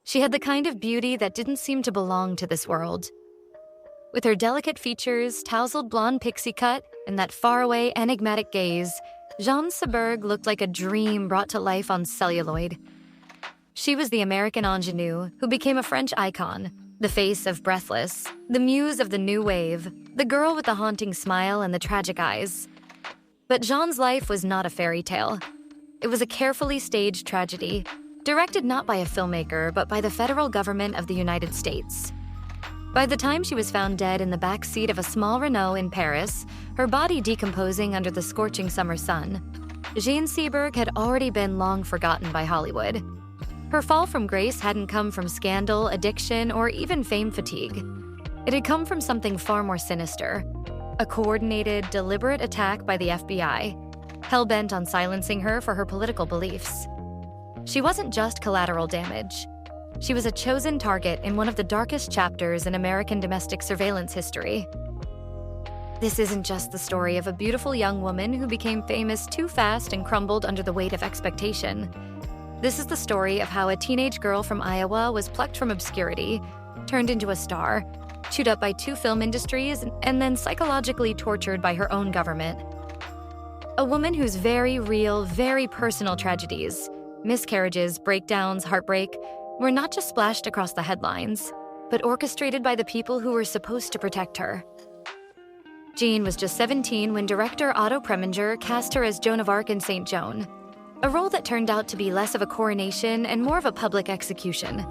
She had the kind of beauty that didn't seem to belong to this world. With her delicate features, tousled blonde pixie cut, and that faraway, enigmatic gaze, Jean Seberg looked like a dream brought to life on celluloid. She was the American ingenue who became a French icon, the face of Breathless, the muse of the new wave, the girl with the haunting smile and the tragic eyes. But Jean's life was not a fairy tale. It was a carefully staged tragedy, directed not by a filmmaker, but by the federal government of the United States. By the time she was found dead in the back seat of a small Renault in Paris, her body decomposing under the scorching summer sun, Jean Seberg had already been long forgotten by Hollywood. Her fall from grace hadn't come from scandal, addiction, or even fame fatigue. It had come from something far more sinister, a coordinated, deliberate attack by the FBI, hell-bent on silencing her for her political beliefs. She wasn't just collateral damage. She was a chosen target in one of the darkest chapters in American domestic surveillance history. This isn't just the story of a beautiful young woman who became famous too fast and crumbled under the weight of expectation. This is the story of how a teenage girl from Iowa was plucked from obscurity, turned into a star, chewed up by two film industries, and then psychologically tortured by her own government. A woman whose very real, very personal tragedies, miscarriages, breakdowns, heartbreak, were not just splashed across the headlines, but orchestrated by the people who were supposed to protect her. Jean was just 17 when director Otto Preminger cast her as Joan of Arc in Saint Joan, a role that turned out to be less of a coronation and more of a public execution.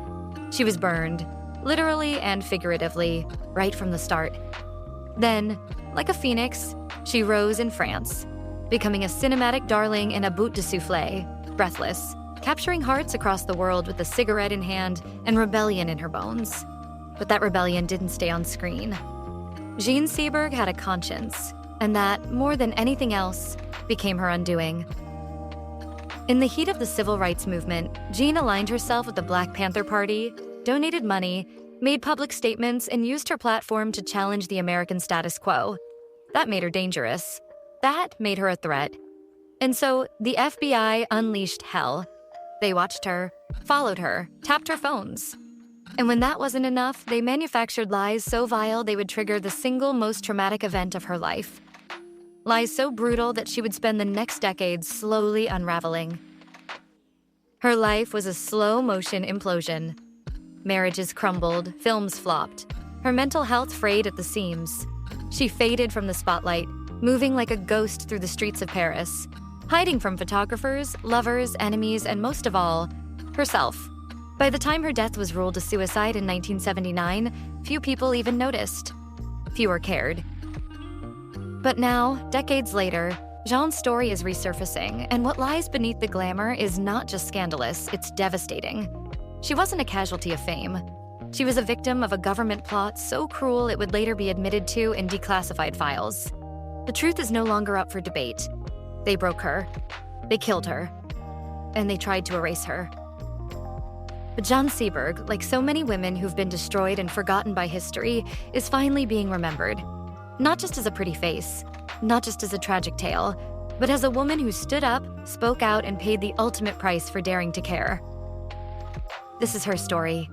She was burned, literally and figuratively, right from the start. Then, like a phoenix, she rose in France, becoming a cinematic darling in a bout de soufflé, Breathless, capturing hearts across the world with a cigarette in hand and rebellion in her bones. But that rebellion didn't stay on screen. Jean Seberg had a conscience, and that, more than anything else, became her undoing. In the heat of the civil rights movement, Jean aligned herself with the Black Panther Party, donated money, made public statements, and used her platform to challenge the American status quo. That made her dangerous. That made her a threat. And so, the FBI unleashed hell. They watched her, followed her, tapped her phones. And when that wasn't enough, they manufactured lies so vile they would trigger the single most traumatic event of her life. Lies so brutal that she would spend the next decade slowly unraveling. Her life was a slow-motion implosion. Marriages crumbled, films flopped. Her mental health frayed at the seams. She faded from the spotlight, moving like a ghost through the streets of Paris, hiding from photographers, lovers, enemies, and most of all, herself. By the time her death was ruled a suicide in 1979, few people even noticed. Fewer cared. But now, decades later, Jean's story is resurfacing, and what lies beneath the glamour is not just scandalous, it's devastating. She wasn't a casualty of fame. She was a victim of a government plot so cruel it would later be admitted to in declassified files. The truth is no longer up for debate. They broke her, they killed her, and they tried to erase her. But Jean Seberg, like so many women who've been destroyed and forgotten by history, is finally being remembered. Not just as a pretty face, not just as a tragic tale, but as a woman who stood up, spoke out, and paid the ultimate price for daring to care. This is her story.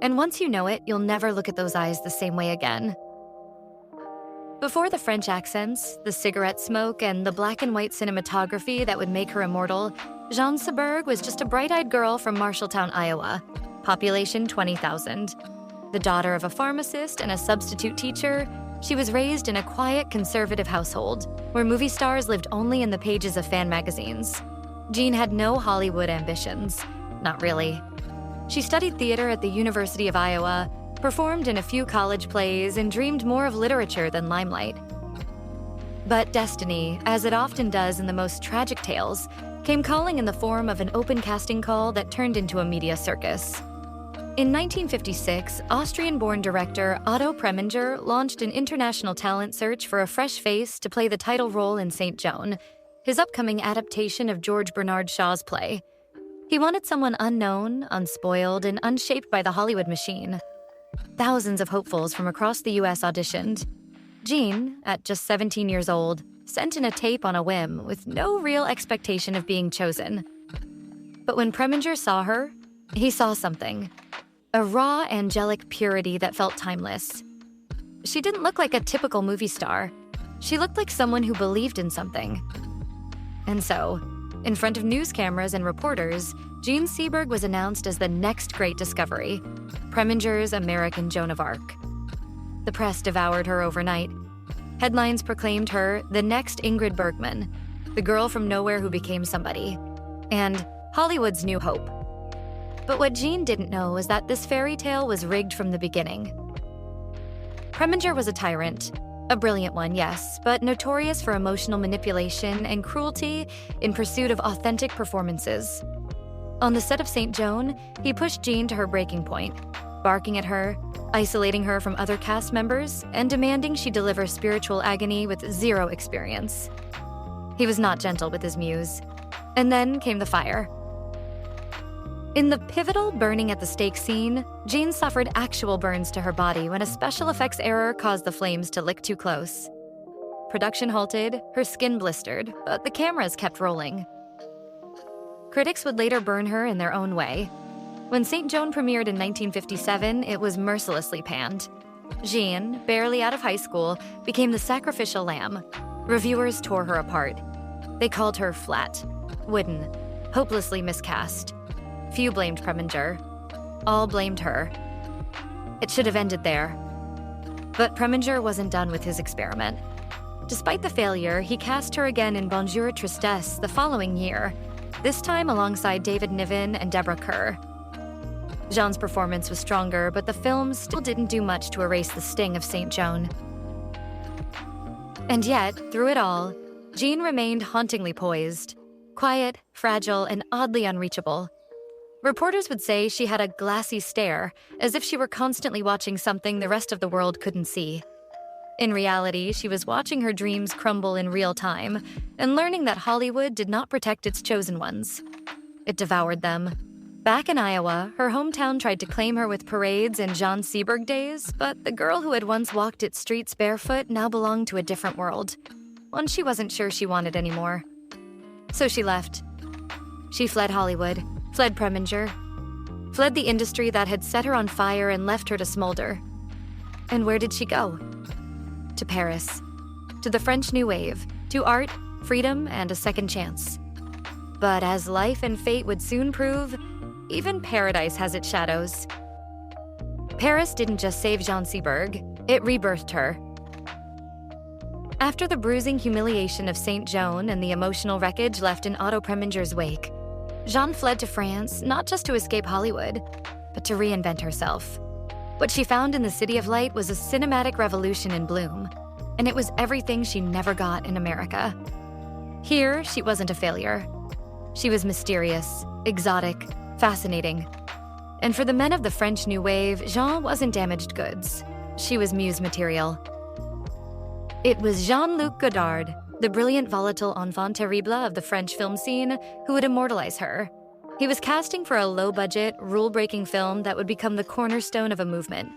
And once you know it, you'll never look at those eyes the same way again. Before the French accents, the cigarette smoke, and the black and white cinematography that would make her immortal, Jean Seberg was just a bright-eyed girl from Marshalltown, Iowa, population 20,000. The daughter of a pharmacist and a substitute teacher, she was raised in a quiet, conservative household, where movie stars lived only in the pages of fan magazines. Jean had no Hollywood ambitions. Not really. She studied theater at the University of Iowa, performed in a few college plays, and dreamed more of literature than limelight. But destiny, as it often does in the most tragic tales, came calling in the form of an open casting call that turned into a media circus. In 1956, Austrian-born director Otto Preminger launched an international talent search for a fresh face to play the title role in Saint Joan, his upcoming adaptation of George Bernard Shaw's play. He wanted someone unknown, unspoiled, and unshaped by the Hollywood machine. Thousands of hopefuls from across the U.S. auditioned. Jean, at just 17 years old, sent in a tape on a whim with no real expectation of being chosen. But when Preminger saw her, He saw something. A raw, angelic purity that felt timeless. She didn't look like a typical movie star. She looked like someone who believed in something. And so, in front of news cameras and reporters, Jean Seberg was announced as the next great discovery, Preminger's American Joan of Arc. The press devoured her overnight. Headlines proclaimed her the next Ingrid Bergman, the girl from nowhere who became somebody, and Hollywood's new hope. But what Jean didn't know was that this fairy tale was rigged from the beginning. Preminger was a tyrant, a brilliant one, yes, but notorious for emotional manipulation and cruelty in pursuit of authentic performances. On the set of Saint Joan, he pushed Jean to her breaking point, barking at her, isolating her from other cast members, and demanding she deliver spiritual agony with zero experience. He was not gentle with his muse. And then came the fire. In the pivotal burning at the stake scene, Jean suffered actual burns to her body when a special effects error caused the flames to lick too close. Production halted, her skin blistered, but the cameras kept rolling. Critics would later burn her in their own way. When Saint Joan premiered in 1957, it was mercilessly panned. Jean, barely out of high school, became the sacrificial lamb. Reviewers tore her apart. They called her flat, wooden, hopelessly miscast. Few blamed Preminger. All blamed her. It should have ended there. But Preminger wasn't done with his experiment. Despite the failure, he cast her again in Bonjour Tristesse the following year, this time alongside David Niven and Deborah Kerr. Jean's performance was stronger, but the film still didn't do much to erase the sting of Saint Joan. And yet, through it all, Jean remained hauntingly poised, quiet, fragile, and oddly unreachable. Reporters would say she had a glassy stare, as if she were constantly watching something the rest of the world couldn't see. In reality, she was watching her dreams crumble in real time and learning that Hollywood did not protect its chosen ones. It devoured them. Back in Iowa, her hometown tried to claim her with parades and Jean Seberg days, but the girl who had once walked its streets barefoot now belonged to a different world, one she wasn't sure she wanted anymore. So she left. She fled Hollywood. Fled Preminger, fled the industry that had set her on fire and left her to smolder. And where did she go? To Paris, to the French New Wave, to art, freedom, and a second chance. But as life and fate would soon prove, even paradise has its shadows. Paris didn't just save Jean Seberg, it rebirthed her. After the bruising humiliation of Saint Joan and the emotional wreckage left in Otto Preminger's wake, Jean fled to France not just to escape Hollywood, but to reinvent herself. What she found in the City of Light was a cinematic revolution in bloom, and it was everything she never got in America. Here, she wasn't a failure. She was mysterious, exotic, fascinating. And for the men of the French New Wave, Jean wasn't damaged goods. She was muse material. It was Jean-Luc Godard, the brilliant volatile enfant terrible of the French film scene, who would immortalize her. He was casting for a low-budget, rule-breaking film that would become the cornerstone of a movement.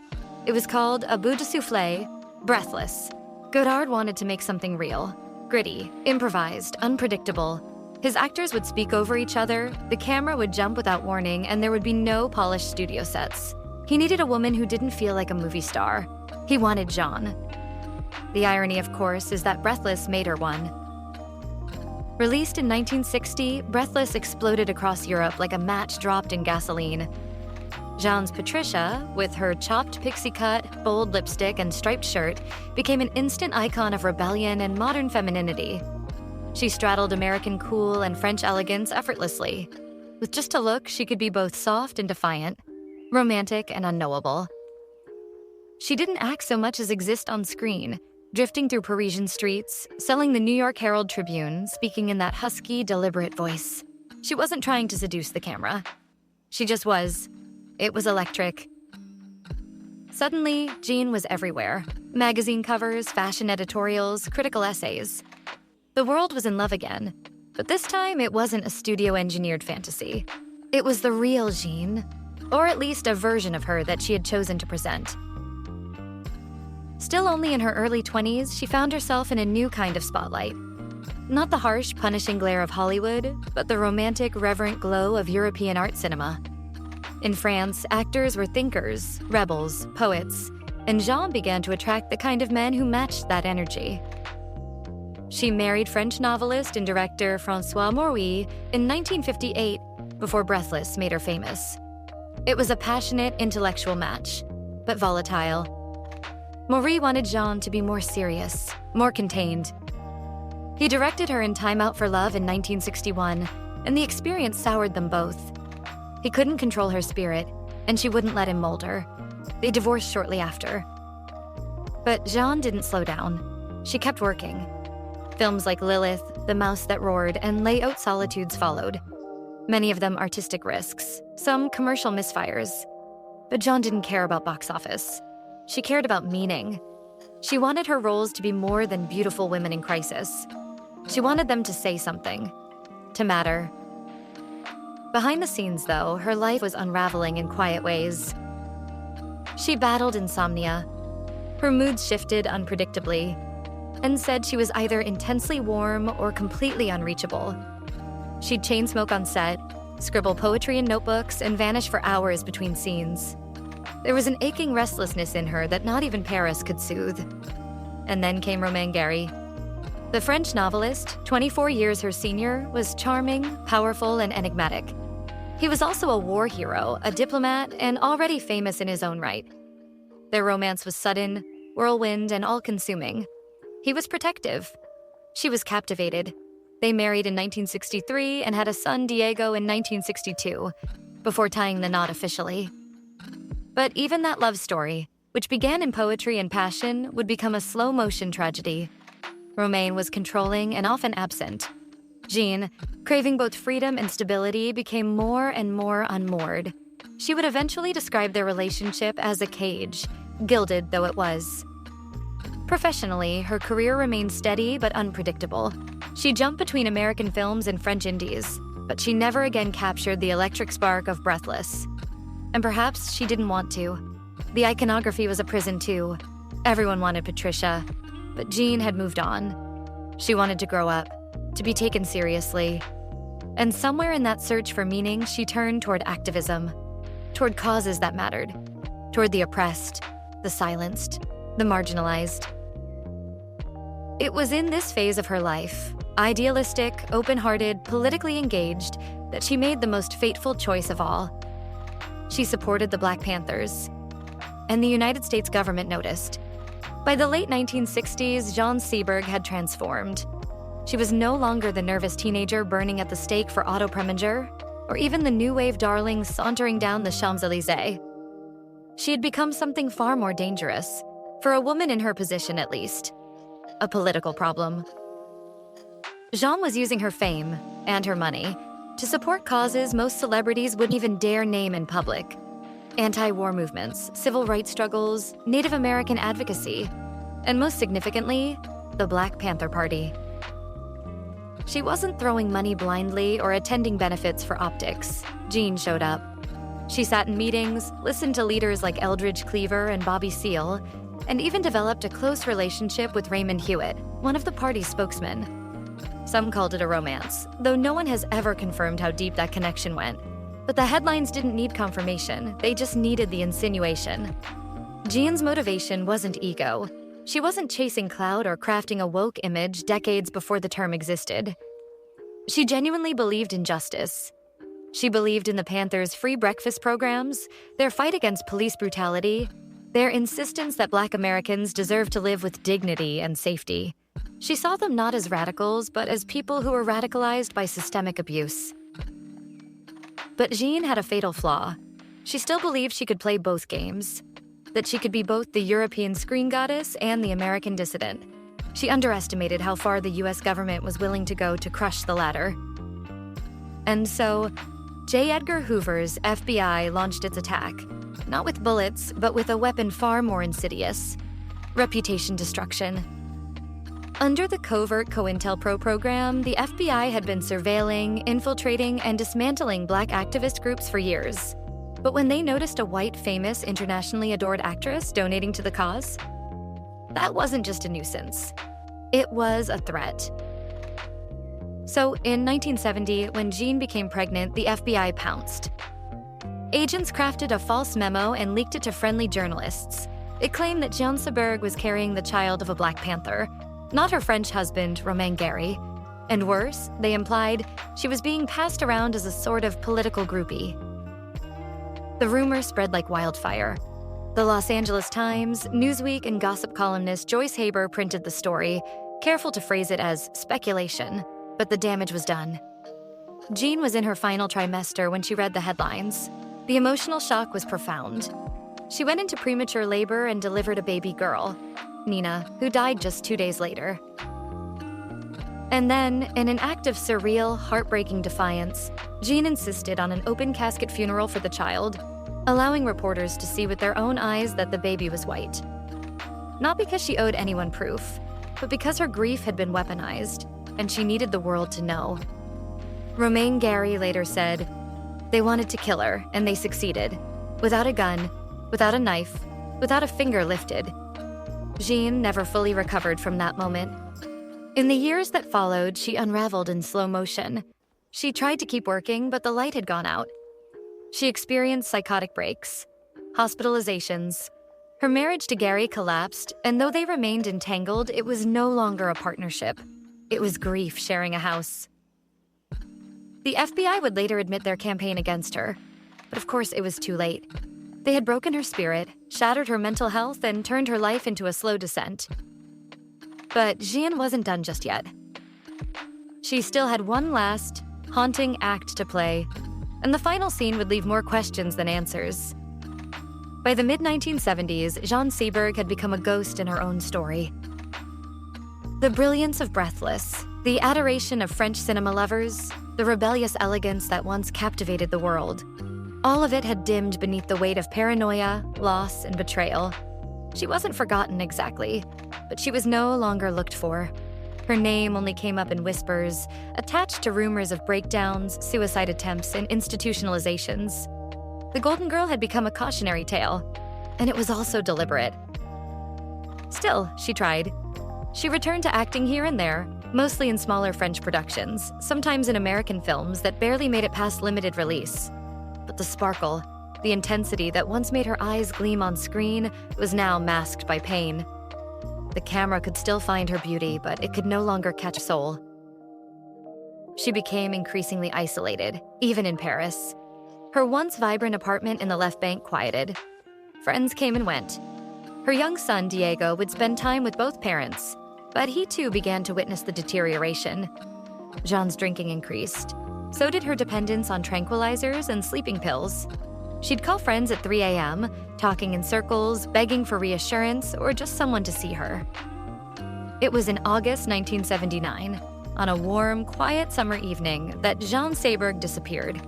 It was called A Bout de Souffle, Breathless. Godard wanted to make something real, gritty, improvised, unpredictable. His actors would speak over each other, the camera would jump without warning, and there would be no polished studio sets. He needed a woman who didn't feel like a movie star. He wanted Jean. The irony, of course, is that Breathless made her one. Released in 1960, Breathless exploded across Europe like a match dropped in gasoline. Jean's Patricia, with her chopped pixie cut, bold lipstick, and striped shirt, became an instant icon of rebellion and modern femininity. She straddled American cool and French elegance effortlessly. With just a look, she could be both soft and defiant, romantic and unknowable. She didn't act so much as exist on screen, drifting through Parisian streets, selling the New York Herald Tribune, speaking in that husky, deliberate voice. She wasn't trying to seduce the camera. She just was. It was electric. Suddenly, Jean was everywhere. Magazine covers, fashion editorials, critical essays. The world was in love again, but this time it wasn't a studio-engineered fantasy. It was the real Jean, or at least a version of her that she had chosen to present. Still only in her early 20s, she found herself in a new kind of spotlight. Not the harsh, punishing glare of Hollywood, but the romantic, reverent glow of European art cinema. In France, actors were thinkers, rebels, poets, and Jean began to attract the kind of men who matched that energy. She married French novelist and director François Moury in 1958 before Breathless made her famous. It was a passionate, intellectual match, but volatile. Moury wanted Jean to be more serious, more contained. He directed her in Time Out for Love in 1961, and the experience soured them both. He couldn't control her spirit, and she wouldn't let him mold her. They divorced shortly after. But Jean didn't slow down. She kept working. Films like Lilith, The Mouse That Roared, and Lay Out Solitudes followed. Many of them artistic risks, some commercial misfires. But Jean didn't care about box office. She cared about meaning. She wanted her roles to be more than beautiful women in crisis. She wanted them to say something, to matter. Behind the scenes, though, her life was unraveling in quiet ways. She battled insomnia. Her moods shifted unpredictably, and said she was either intensely warm or completely unreachable. She'd chain smoke on set, scribble poetry in notebooks, and vanish for hours between scenes. There was an aching restlessness in her that not even Paris could soothe. And then came Romain Gary. The French novelist, 24 years her senior, was charming, powerful, and enigmatic. He was also a war hero, a diplomat, and already famous in his own right. Their romance was sudden, whirlwind, and all-consuming. He was protective. She was captivated. They married in 1963 and had a son, Diego, in 1962, before tying the knot officially. But even that love story, which began in poetry and passion, would become a slow-motion tragedy. Romain was controlling and often absent. Jean, craving both freedom and stability, became more and more unmoored. She would eventually describe their relationship as a cage, gilded though it was. Professionally, her career remained steady but unpredictable. She jumped between American films and French indies, but she never again captured the electric spark of Breathless. And perhaps she didn't want to. The iconography was a prison too. Everyone wanted Patricia, but Jean had moved on. She wanted to grow up, to be taken seriously. And somewhere in that search for meaning, she turned toward activism, toward causes that mattered, toward the oppressed, the silenced, the marginalized. It was in this phase of her life, idealistic, open-hearted, politically engaged, that she made the most fateful choice of all. She supported the Black Panthers, and the United States government noticed. By the late 1960s, Jean Seberg had transformed. She was no longer the nervous teenager burning at the stake for Otto Preminger, or even the new wave darling sauntering down the Champs-Élysées. She had become something far more dangerous, for a woman in her position at least. A political problem. Jean was using her fame, and her money, to support causes most celebrities wouldn't even dare name in public. Anti-war movements, civil rights struggles, Native American advocacy, and most significantly, the Black Panther Party. She wasn't throwing money blindly or attending benefits for optics. Jean showed up. She sat in meetings, listened to leaders like Eldridge Cleaver and Bobby Seale, and even developed a close relationship with Raymond Hewitt, one of the party's spokesmen. Some called it a romance, though no one has ever confirmed how deep that connection went. But the headlines didn't need confirmation, they just needed the insinuation. Jean's motivation wasn't ego. She wasn't chasing clout or crafting a woke image decades before the term existed. She genuinely believed in justice. She believed in the Panthers' free breakfast programs, their fight against police brutality, their insistence that Black Americans deserve to live with dignity and safety. She saw them not as radicals, but as people who were radicalized by systemic abuse. But Jean had a fatal flaw. She still believed she could play both games, that she could be both the European screen goddess and the American dissident. She underestimated how far the US government was willing to go to crush the latter. And so, J. Edgar Hoover's FBI launched its attack, not with bullets, but with a weapon far more insidious: reputation destruction. Under the covert COINTELPRO program, the FBI had been surveilling, infiltrating, and dismantling Black activist groups for years. But when they noticed a white, famous, internationally adored actress donating to the cause, that wasn't just a nuisance. It was a threat. So in 1970, when Jean became pregnant, the FBI pounced. Agents crafted a false memo and leaked it to friendly journalists. It claimed that Jean Seberg was carrying the child of a Black Panther, not her French husband, Romain Gary. And worse, they implied she was being passed around as a sort of political groupie. The rumor spread like wildfire. The Los Angeles Times, Newsweek, and gossip columnist Joyce Haber printed the story, careful to phrase it as speculation, but the damage was done. Jean was in her final trimester when she read the headlines. The emotional shock was profound. She went into premature labor and delivered a baby girl, Nina, who died just 2 days later. And then, in an act of surreal, heartbreaking defiance, Jean insisted on an open casket funeral for the child, allowing reporters to see with their own eyes that the baby was white. Not because she owed anyone proof, but because her grief had been weaponized, and she needed the world to know. Romain Gary later said, "They wanted to kill her, and they succeeded. Without a gun, without a knife, without a finger lifted." Jean never fully recovered from that moment. In the years that followed, she unraveled in slow motion. She tried to keep working, but the light had gone out. She experienced psychotic breaks, hospitalizations. Her marriage to Gary collapsed, and though they remained entangled, it was no longer a partnership. It was grief sharing a house. The FBI would later admit their campaign against her, but of course it was too late. They had broken her spirit, shattered her mental health, and turned her life into a slow descent. But Jean wasn't done just yet. She still had one last, haunting act to play, and the final scene would leave more questions than answers. By the mid-1970s, Jean Seberg had become a ghost in her own story. The brilliance of Breathless, the adoration of French cinema lovers, the rebellious elegance that once captivated the world, all of it had dimmed beneath the weight of paranoia, loss, and betrayal. She wasn't forgotten exactly, but she was no longer looked for. Her name only came up in whispers, attached to rumors of breakdowns, suicide attempts, and institutionalizations. The Golden Girl had become a cautionary tale, and it was also deliberate. Still, she tried. She returned to acting here and there, mostly in smaller French productions, sometimes in American films that barely made it past limited release. But the sparkle, the intensity that once made her eyes gleam on screen, was now masked by pain. The camera could still find her beauty, but it could no longer catch soul. She became increasingly isolated, even in Paris. Her once vibrant apartment in the left bank quieted. Friends came and went. Her young son, Diego, would spend time with both parents, but he too began to witness the deterioration. Jean's drinking increased. So did her dependence on tranquilizers and sleeping pills. She'd call friends at 3 a.m., talking in circles, begging for reassurance, or just someone to see her. It was in August 1979, on a warm, quiet summer evening, that Jean Seberg disappeared.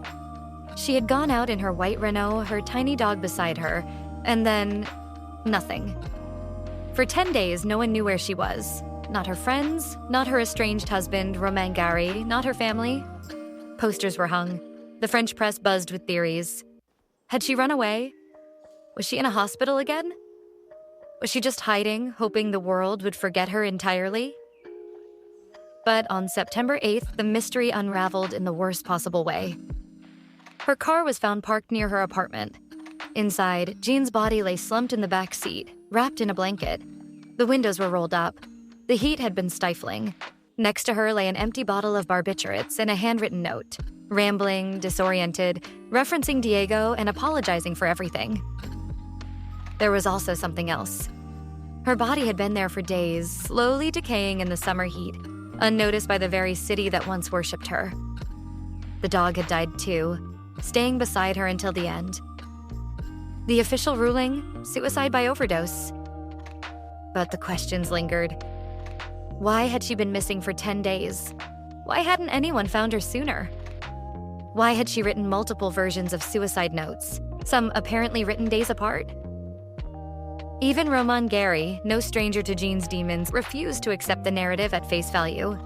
She had gone out in her white Renault, her tiny dog beside her, and then nothing. For 10 days, no one knew where she was. Not her friends, not her estranged husband, Romain Gary, not her family. Posters were hung. The French press buzzed with theories. Had she run away? Was she in a hospital again? Was she just hiding, hoping the world would forget her entirely? But on September 8th, the mystery unraveled in the worst possible way. Her car was found parked near her apartment. Inside, Jean's body lay slumped in the back seat, wrapped in a blanket. The windows were rolled up. The heat had been stifling. Next to her lay an empty bottle of barbiturates and a handwritten note, rambling, disoriented, referencing Diego and apologizing for everything. There was also something else. Her body had been there for days, slowly decaying in the summer heat, unnoticed by the very city that once worshipped her. The dog had died too, staying beside her until the end. The official ruling, suicide by overdose. But the questions lingered. Why had she been missing for 10 days? Why hadn't anyone found her sooner? Why had she written multiple versions of suicide notes, some apparently written days apart? Even Romain Gary, no stranger to Jean's demons, refused to accept the narrative at face value.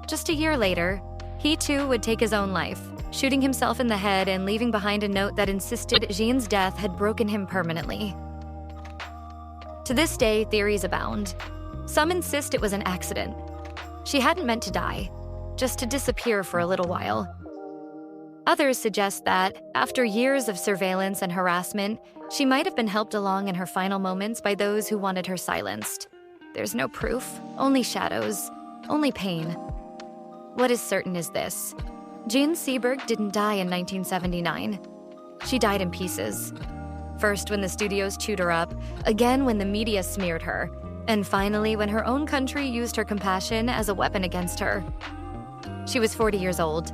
Just a year later, he too would take his own life, shooting himself in the head and leaving behind a note that insisted Jean's death had broken him permanently. To this day, theories abound. Some insist it was an accident. She hadn't meant to die, just to disappear for a little while. Others suggest that, after years of surveillance and harassment, she might have been helped along in her final moments by those who wanted her silenced. There's no proof, only shadows, only pain. What is certain is this: Jean Seberg didn't die in 1979. She died in pieces. First when the studios chewed her up, again when the media smeared her, and finally when her own country used her compassion as a weapon against her. She was 40 years old.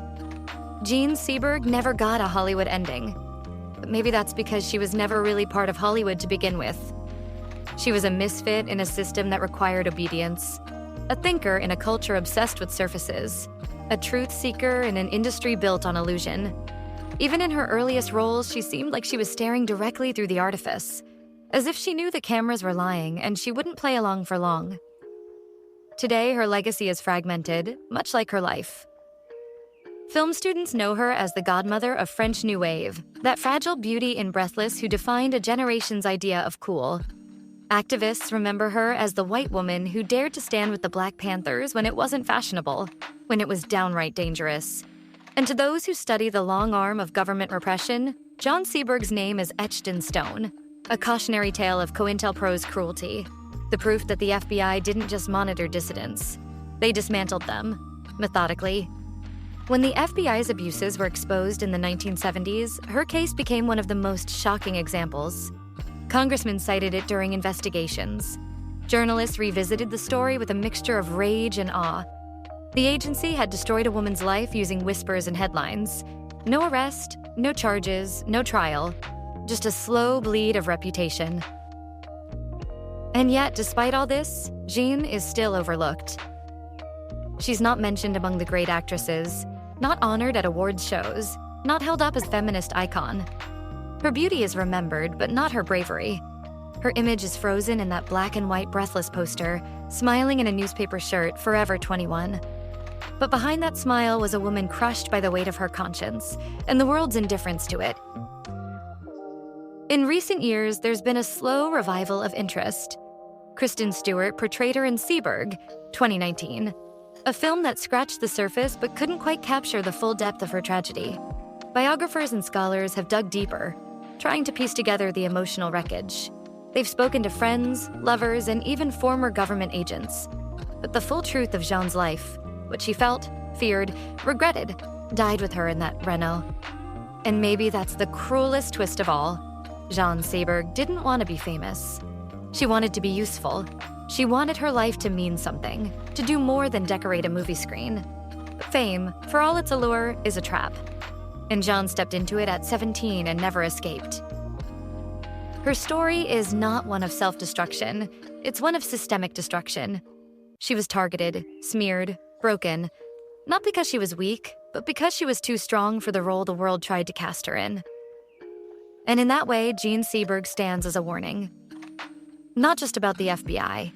Jean Seberg never got a Hollywood ending. But maybe that's because she was never really part of Hollywood to begin with. She was a misfit in a system that required obedience, a thinker in a culture obsessed with surfaces, a truth seeker in an industry built on illusion. Even in her earliest roles, she seemed like she was staring directly through the artifice, as if she knew the cameras were lying and she wouldn't play along for long. Today, her legacy is fragmented, much like her life. Film students know her as the godmother of French New Wave, that fragile beauty in Breathless who defined a generation's idea of cool. Activists remember her as the white woman who dared to stand with the Black Panthers when it wasn't fashionable, when it was downright dangerous. And to those who study the long arm of government repression, Jean Seberg's name is etched in stone, a cautionary tale of COINTELPRO's cruelty, the proof that the FBI didn't just monitor dissidents. They dismantled them, methodically. When the FBI's abuses were exposed in the 1970s, her case became one of the most shocking examples. Congressmen cited it during investigations. Journalists revisited the story with a mixture of rage and awe. The agency had destroyed a woman's life using whispers and headlines. No arrest, no charges, no trial, just a slow bleed of reputation. And yet, despite all this, Jean is still overlooked. She's not mentioned among the great actresses, not honored at awards shows, not held up as feminist icon. Her beauty is remembered, but not her bravery. Her image is frozen in that black and white Breathless poster, smiling in a newspaper shirt, forever 21. But behind that smile was a woman crushed by the weight of her conscience, and the world's indifference to it. In recent years, there's been a slow revival of interest. Kristen Stewart portrayed her in Seberg, 2019, a film that scratched the surface but couldn't quite capture the full depth of her tragedy. Biographers and scholars have dug deeper, trying to piece together the emotional wreckage. They've spoken to friends, lovers, and even former government agents. But the full truth of Jean's life, what she felt, feared, regretted, died with her in that Renault. And maybe that's the cruelest twist of all. Jean Seberg didn't want to be famous. She wanted to be useful. She wanted her life to mean something, to do more than decorate a movie screen. But fame, for all its allure, is a trap. And Jean stepped into it at 17 and never escaped. Her story is not one of self-destruction. It's one of systemic destruction. She was targeted, smeared, broken, not because she was weak, but because she was too strong for the role the world tried to cast her in. And in that way, Jean Seberg stands as a warning. Not just about the FBI,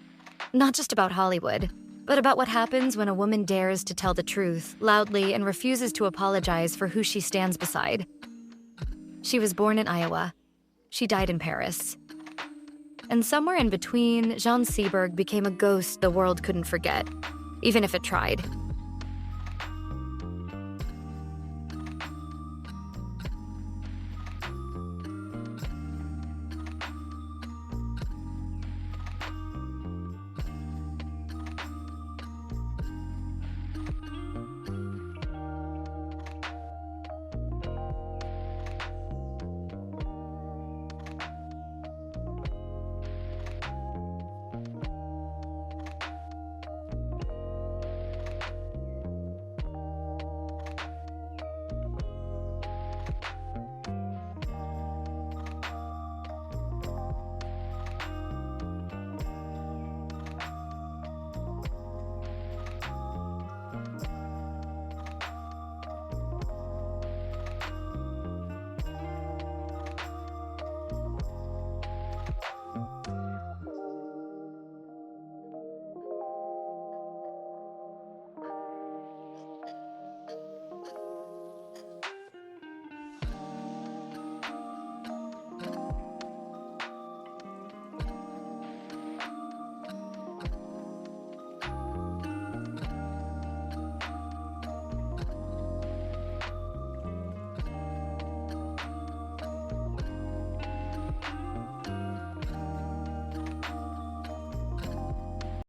not just about Hollywood, but about what happens when a woman dares to tell the truth loudly and refuses to apologize for who she stands beside. She was born in Iowa. She died in Paris. And somewhere in between, Jean Seberg became a ghost the world couldn't forget, even if it tried.